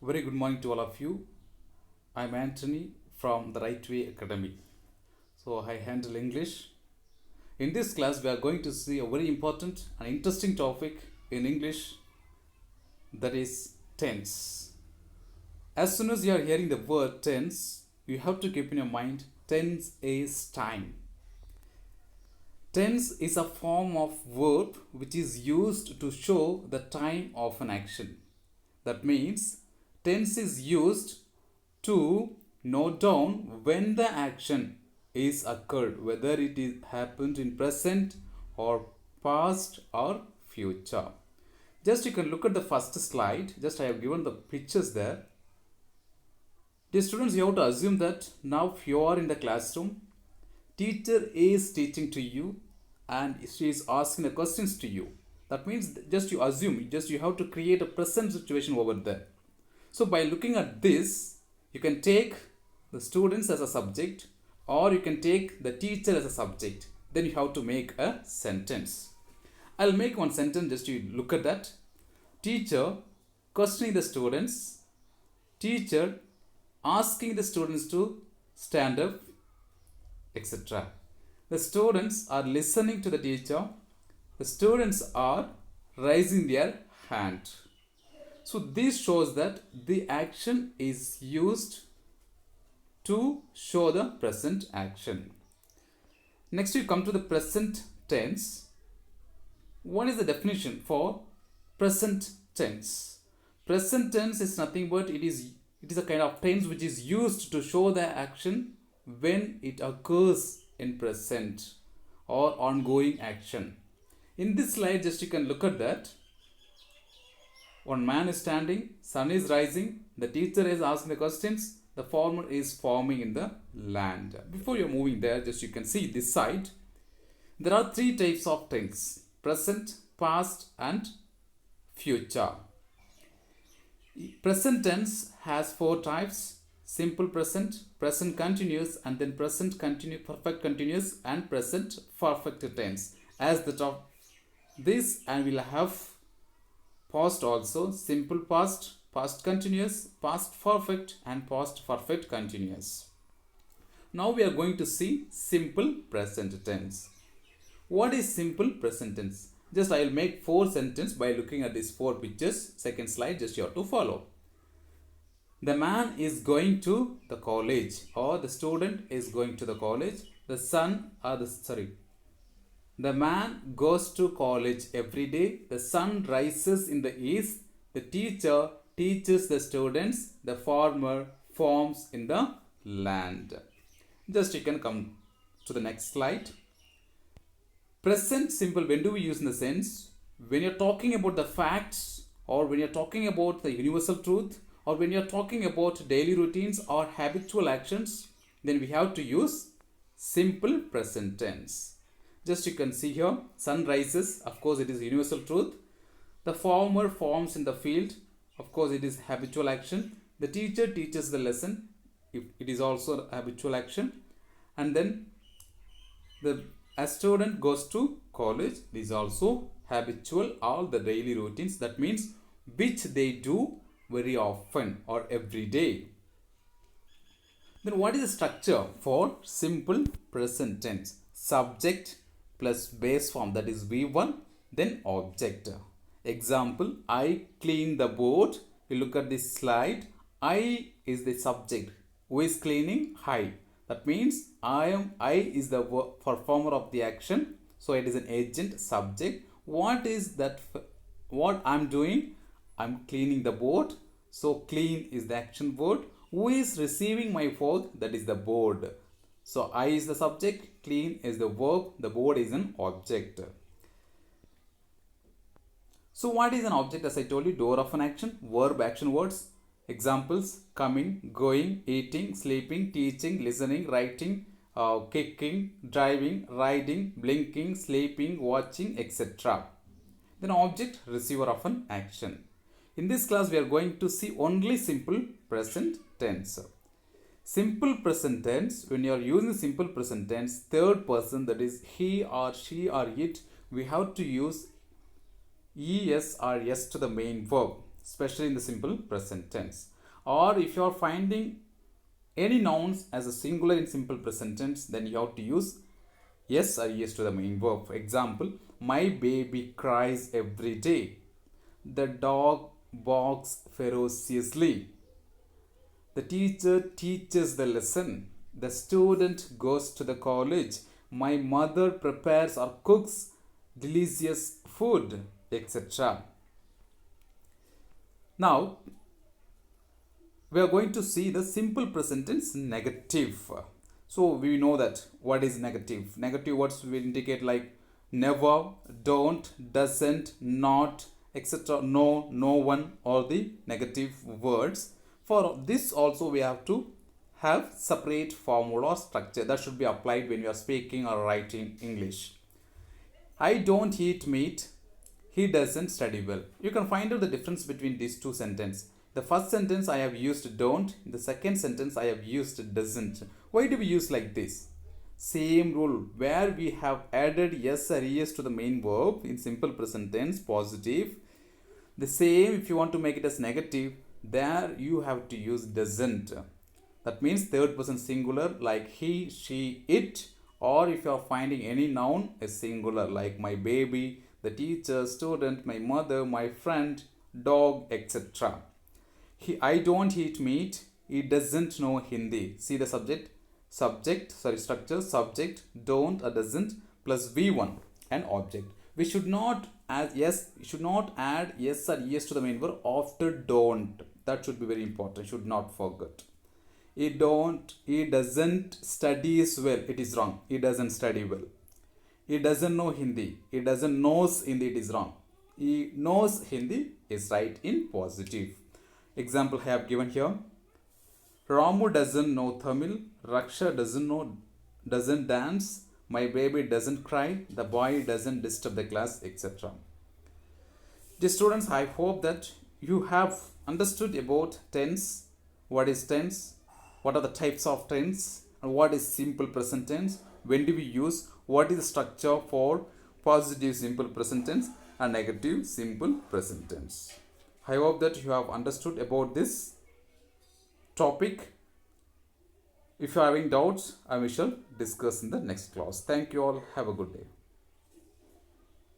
Very good morning to all of you. I'm Anthony from the Right Way Academy. So I handle English. In this class, we are going to see a very important and interesting topic in English, that is tense. As soon as you are hearing the word tense, you have to keep in your mind tense is time. Tense is a form of verb which is used to show the time of an action. That means tense is used to note down when the action is occurred, whether it is happened in present or past or future. Just you can look at the first slide. Just I have given the pictures there. Dear students, you have to assume that now you are in the classroom. Teacher is teaching to you and she is asking the questions to you. That means just you assume, just you have to create a present situation over there. So by looking at this, you can take the students as a subject or you can take the teacher as a subject. Then you have to make a sentence. I'll make one sentence just you look at that. Teacher questioning the students. Teacher asking the students to stand up, etc. The students are listening to the teacher. The students are raising their hand. So this shows that the action is used to show the present action. Next we come to the present tense. What is the definition for present tense? Present tense is nothing but it is a kind of tense which is used to show the action when it occurs in present or ongoing action. In this slide, just you can look at that. One man is standing, sun is rising, the teacher is asking the questions, the farmer is farming in the land. Before you're moving there, just you can see this side. There are three types of tense: present, past and future. Present tense has four types: simple present, present continuous, and then present perfect continuous, and present perfect tense. As the top this, and we'll have past also: simple past, past continuous, past perfect, and past perfect continuous. Now we are going to see simple present tense. What is simple present tense? Just I will make four sentences by looking at these four pictures. Second slide, just you have to follow. The man is going to the college, or the student is going to the college. The man goes to college every day. The sun rises in the east. The teacher teaches the students. The farmer farms in the land. Just you can come to the next slide. Present simple, when do we use in the sense? When you're talking about the facts, or when you're talking about the universal truth, or when you're talking about daily routines or habitual actions, then we have to use simple present tense. Just you can see here, sun rises, of course it is universal truth. The farmer farms in the field, of course it is habitual action. The teacher teaches the lesson, it is also habitual action. And then a student goes to college, this is also habitual, all the daily routines, that means which they do very often or every day. Then what is the structure for simple present tense? Subject plus base form, that is V1, then object. Example, I clean the board. You look at this slide, I is the subject. Who is cleaning? I. That means I is the performer of the action. So it is an agent subject. What is that? What I'm doing? I'm cleaning the board. So clean is the action word. Who is receiving my work? That is the board. So I is the subject, clean is the verb, the board is an object. So what is an object? As I told you, door of an action, verb, action words. Examples: coming, going, eating, sleeping, teaching, listening, writing, kicking, driving, riding, blinking, sleeping, watching, etc. Then object, receiver of an action. In this class, we are going to see only simple present tense. Simple present tense, when you are using simple present tense, third person, that is he or she or it, we have to use es or s to the main verb. especially in the simple present tense. Or if you are finding any nouns as a singular in simple present tense, then you have to use yes or yes to the main verb. For example, my baby cries every day. The dog barks ferociously. The teacher teaches the lesson. The student goes to the college. My mother prepares or cooks delicious food, etc. Now, we are going to see the simple present tense negative. So, we know that what is negative. Negative words will indicate like never, don't, doesn't, not, etc. No, no one, or the negative words. For this also we have to have separate formula structure that should be applied when you are speaking or writing English. I don't eat meat. He doesn't study well. You can find out the difference between these two sentences. The first sentence I have used don't. In the second sentence I have used doesn't. Why do we use like this? Same rule where we have added yes or es to the main verb in simple present tense positive. The same if you want to make it as negative, there you have to use doesn't. That means third person singular like he, she, it, or if you are finding any noun as singular like my baby, the teacher, student, my mother, my friend, dog, etc. I don't eat meat. He doesn't know Hindi. See the structure, subject, don't or doesn't plus V1 and object. We should not add yes or yes to the main verb after don't. That should be very important. Should not forget. He doesn't studies well. It is wrong. He doesn't study well. He doesn't know Hindi. He doesn't knows Hindi. It is wrong. He knows Hindi is right in positive. Example I have given here. Ramu doesn't know Tamil. Raksha doesn't dance. My baby doesn't cry. The boy doesn't disturb the class, etc. Dear students, I hope that you have understood about tense. What is tense? What are the types of tense? And what is simple present tense? When do we use? What is the structure for positive simple present tense and negative simple present tense? I hope that you have understood about this topic. If you are having doubts, we shall discuss in the next class. Thank you all. Have a good day.